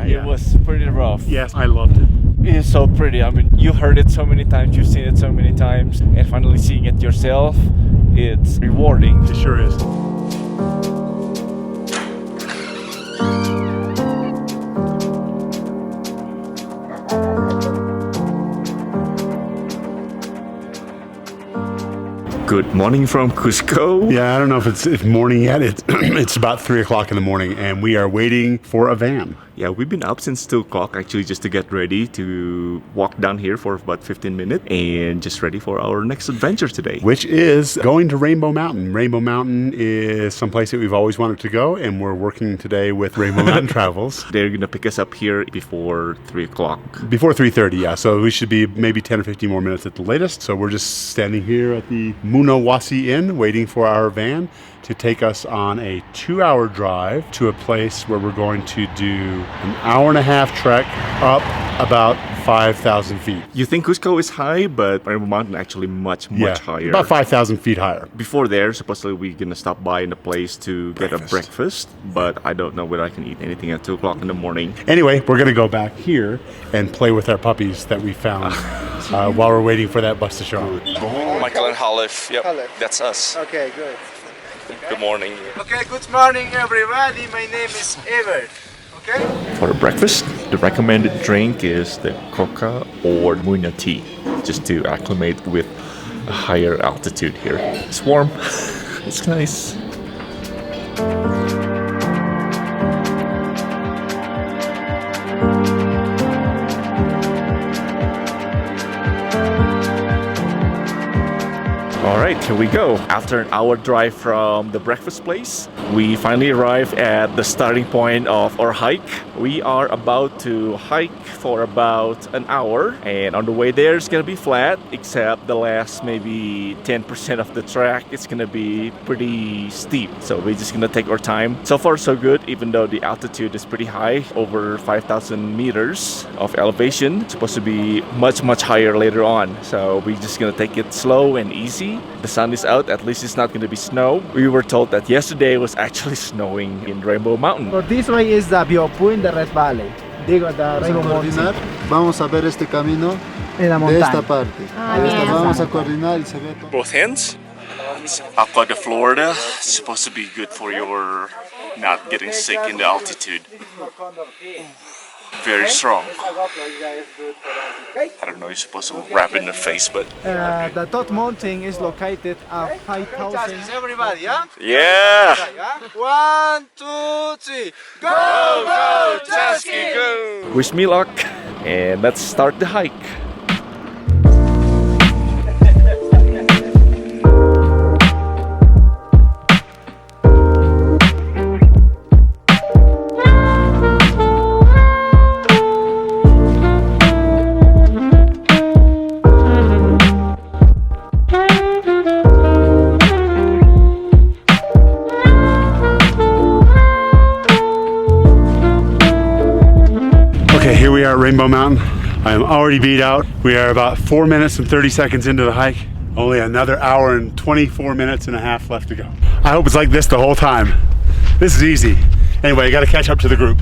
Yeah, it was pretty rough. Yes, I loved it. It is so pretty. I mean, you heard it so many times, you've seen it so many times, and finally seeing it yourself, it's rewarding. It sure is. Good morning from Cusco. Yeah, I don't know if it's morning yet. It's about 3 o'clock in the morning, and we are waiting for a van. Yeah, we've been up since 2 o'clock actually just to get ready to walk down here for about 15 minutes and just ready for our next adventure today. Which is going to Rainbow Mountain. Rainbow Mountain is someplace that we've always wanted to go, and we're working today with Rainbow Mountain Travels. They're going to pick us up here before 3 o'clock. Before 3:30, yeah. So we should be maybe 10 or 15 more minutes at the latest. So we're just standing here at the Munawasi Inn waiting for our van to take us on a 2-hour drive to a place where we're going to do an hour-and-a-half trek up about 5,000 feet. You think Cusco is high, but Rainbow Mountain actually much higher. About 5,000 feet higher. Before there, supposedly we're gonna stop by in a place to get a breakfast, but I don't know whether I can eat anything at 2 o'clock in the morning. Anyway, we're gonna go back here and play with our puppies that we found while we're waiting for that bus to show up. Michael and Halef, yep, that's us. Okay, good. Good morning. Okay, good morning everybody. My name is Evert. Okay? For breakfast, the recommended drink is the coca or muina tea, just to acclimate with a higher altitude here. It's warm, it's nice. Alright, here we go. After an hour drive from the breakfast place, we finally arrived at the starting point of our hike. We are about to hike for about an hour, and on the way there it's gonna be flat, except the last maybe 10% of the track it's gonna be pretty steep. So we're just gonna take our time. So far so good, even though the altitude is pretty high, over 5,000 meters of elevation. It's supposed to be much higher later on. So we're just gonna take it slow and easy. The sun is out, at least it's not going to be snow. We were told that yesterday was actually snowing in Rainbow Mountain. So this way is the viewpoint, the Red Valley. Digo, the Rainbow Mountain. Vamos a ver este camino En la de montaña. esta parte. Vamos a coordinar y se ve todo. Both hands. Aqua de Florida is supposed to be good for your not getting sick in the altitude. Very strong. I don't know, you're supposed to wrap it in the face, but... The top mountain is located at 5,000. Everybody, yeah? Yeah! 1, 2, 3. Go, Go, Chesky, go! Wish me luck, and let's start the hike. Okay, here we are at Rainbow Mountain. I am already beat out. We are about 4 minutes and 30 seconds into the hike. Only another hour and 24 minutes and a half left to go. I hope it's like this the whole time. This is easy. Anyway, I gotta catch up to the group.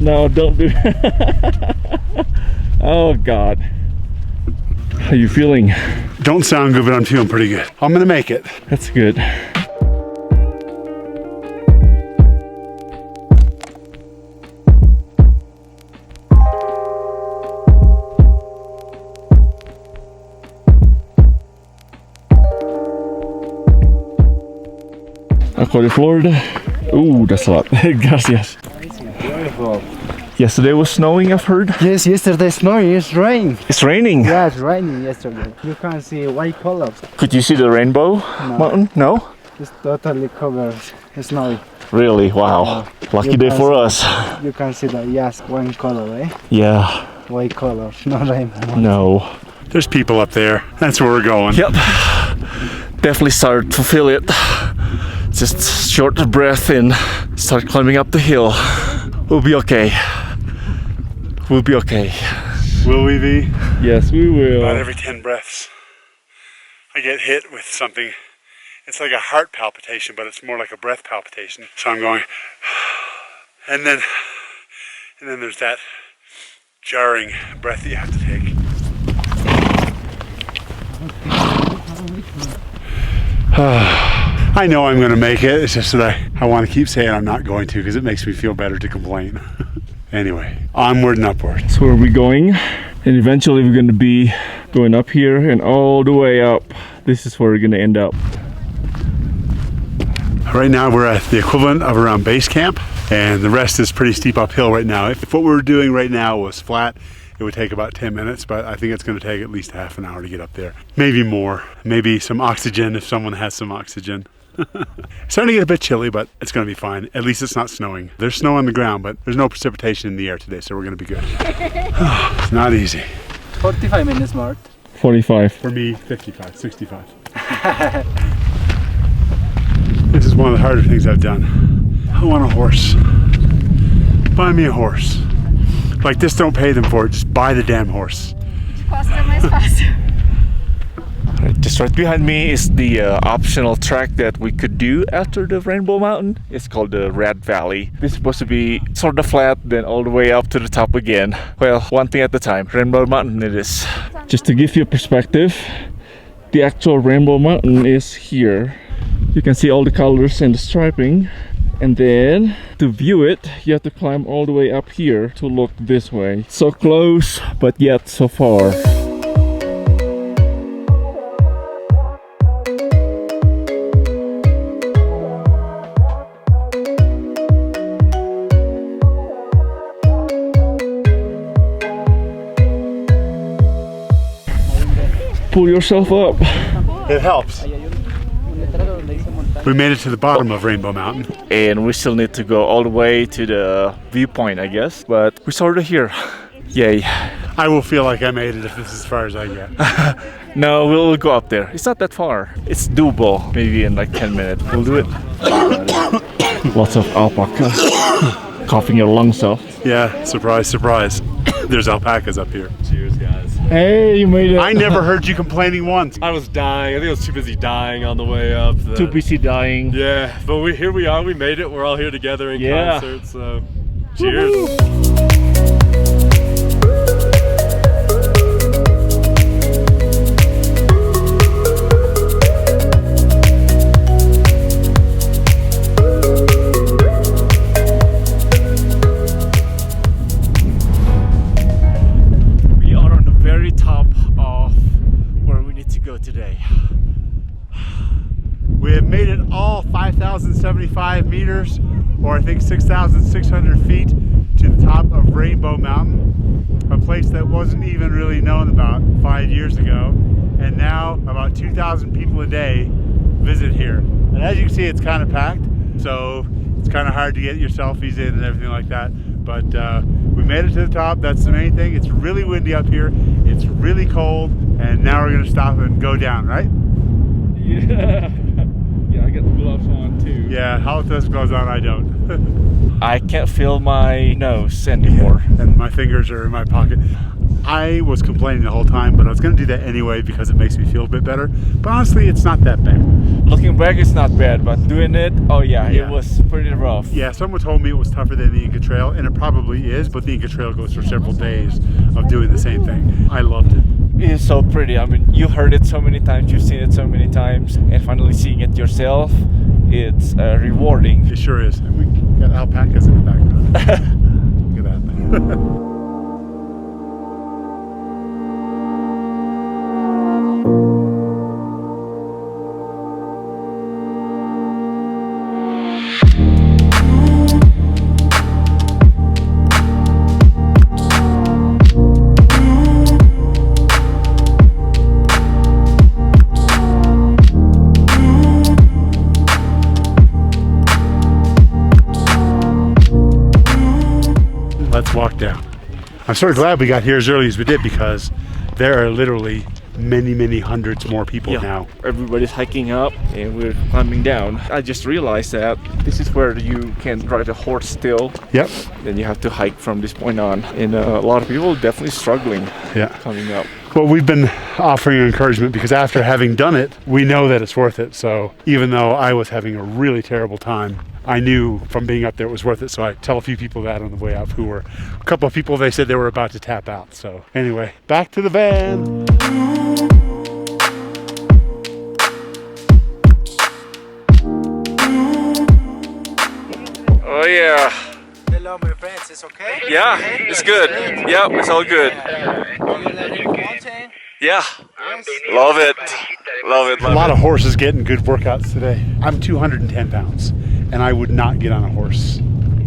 No, don't do that. Oh God. How are you feeling? Don't sound good, but I'm feeling pretty good. I'm gonna make it. That's good. Arcoiris, Florida. Ooh, that's a lot. Gracias. Beautiful. Yesterday was snowing, I've heard. Yes, yesterday snowing, it's rain. It's raining. Yeah, it's raining yesterday. You can see white colors. Could you see the Rainbow Mountain? No? It's totally covered. It's snowy. Really? Wow. Lucky You day can for see- us. You can see that, yes, one color, eh? Yeah. White color, not rainbow. No. There's people up there. That's where we're going. Yep. Definitely started to feel it. Just short of breath and start climbing up the hill. We'll be okay. We'll be okay. Will we be? Yes, we will. About every 10 breaths, I get hit with something. It's like a heart palpitation, but it's more like a breath palpitation. So I'm going, and then And then there's that jarring breath that you have to take. I know I'm going to make it. It's just that I want to keep saying I'm not going to because it makes me feel better to complain. Anyway, onward and upward. So where are we going? And eventually we're going to be going up here and all the way up. This is where we're going to end up. Right now we're at the equivalent of around base camp, and the rest is pretty steep uphill right now. If what we're doing right now was flat, it would take about 10 minutes, but I think it's going to take at least half an hour to get up there. Maybe more. Maybe some oxygen if someone has some oxygen. It's starting to get a bit chilly, but it's going to be fine. At least it's not snowing. There's snow on the ground, but there's no precipitation in the air today, so we're going to be good. It's not easy. 45 minutes, Mart. 45. For me, 55, 65. This is one of the harder things I've done. I want a horse. Buy me a horse. Like this, don't pay them for it. Just buy the damn horse. Just right behind me is the optional track that we could do after the Rainbow Mountain. It's called the Red Valley. This is supposed to be sort of flat, then all the way up to the top again. Well, one thing at a time. Rainbow Mountain it is. Just to give you a perspective, the actual Rainbow Mountain is here. You can see all the colors and the striping. And then to view it, you have to climb all the way up here to look this way. So close, but yet so far. Pull yourself up. It helps. We made it to the bottom of Rainbow Mountain. And we still need to go all the way to the viewpoint, I guess. But we're sort of here. Yay. I will feel like I made it if this is as far as I get. No, we'll go up there. It's not that far. It's doable. Maybe in like 10 minutes. We'll do it. Lots of alpaca. Coughing your lungs out. Yeah, surprise, surprise. There's alpacas up here. Cheers, guys. Hey, you made it. I never heard you complaining once. I was dying. I think I was too busy dying on the way up. Too busy dying. Yeah, but here we are. We made it. We're all here together in concert. So, cheers. Woo-hoo. Today. We have made it all 5,075 meters, or I think 6,600 feet, to the top of Rainbow Mountain, a place that wasn't even really known about 5 years ago, and now about 2,000 people a day visit here. And as you can see, it's kind of packed, so it's kind of hard to get your selfies in and everything like that. But we made it to the top. That's the main thing. It's really windy up here. It's really cold, and now we're gonna stop and go down, right? Yeah. Yeah, I got the gloves on too. Yeah, how with those gloves on, I don't. I can't feel my nose anymore. And my fingers are in my pocket. I was complaining the whole time, but I was gonna do that anyway because it makes me feel a bit better. But honestly, it's not that bad. Looking back, it's not bad, but doing it, oh yeah, it was pretty rough. Yeah, someone told me it was tougher than the Inca Trail, and it probably is, but the Inca Trail goes for several days of doing the same thing. I loved it. It is so pretty. I mean, you've heard it so many times, you've seen it so many times, and finally seeing it yourself, it's rewarding. It sure is. And we got alpacas in the background. Look at that. Let's walk down. I'm sort of glad we got here as early as we did because there are literally many hundreds more people now. Everybody's hiking up and we're climbing down. I just realized that this is where you can ride a horse still. Yep. Then you have to hike from this point on. And a lot of people definitely struggling coming up. Well, we've been offering encouragement because after having done it, we know that it's worth it. So even though I was having a really terrible time, I knew from being up there it was worth it, so I tell a few people that on the way up who were, a couple of people, they said they were about to tap out. So anyway, back to the van. Oh yeah. Hello, my friends. It's okay? Yeah, it's good. Yeah, it's all good. Yeah, love it. Love it. A lot of horses getting good workouts today. I'm 210 pounds and I would not get on a horse.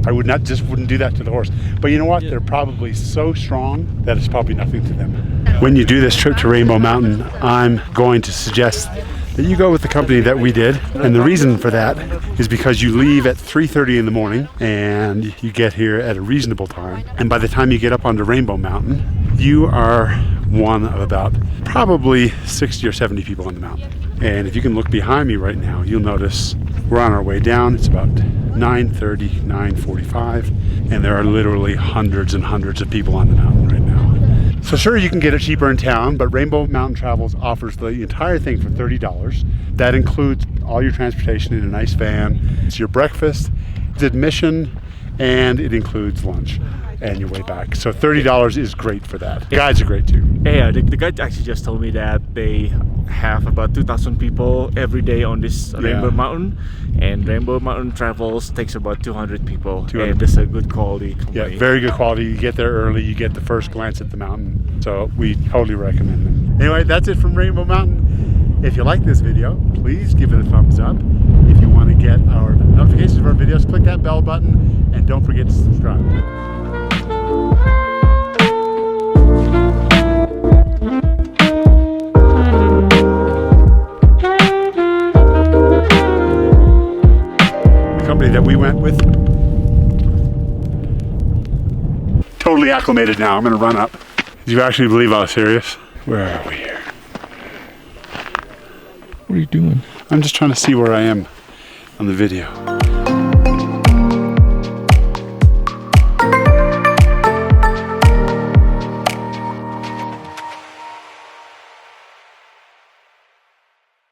I wouldn't do that to the horse. But you know what? They're probably so strong that it's probably nothing to them. When you do this trip to Rainbow Mountain, I'm going to suggest that you go with the company that we did. And the reason for that is because you leave at 3:30 in the morning and you get here at a reasonable time. And by the time you get up onto Rainbow Mountain, you are one of about probably 60 or 70 people on the mountain. And if you can look behind me right now, you'll notice we're on our way down. It's about 9:30, 9:45, and there are literally hundreds and hundreds of people on the mountain right now. So sure, you can get it cheaper in town, but Rainbow Mountain Travels offers the entire thing for $30. That includes all your transportation in a nice van. It's your breakfast, it's admission, and it includes lunch and your way back. So $30 is great for that. The guides are great too. Yeah, the guide actually just told me that they have about 2,000 people every day on this Rainbow Mountain, and Rainbow Mountain Travels takes about 200 people. 200. And it's a good quality company. Yeah, very good quality. You get there early, you get the first glance at the mountain. So we totally recommend them. Anyway, that's it from Rainbow Mountain. If you like this video, please give it a thumbs up. If you want to get our notifications of our videos, click that bell button and don't forget to subscribe. Company that we went with. Totally acclimated now. I'm going to run up. Did you actually believe I was serious? Where are we here? What are you doing? I'm just trying to see where I am on the video.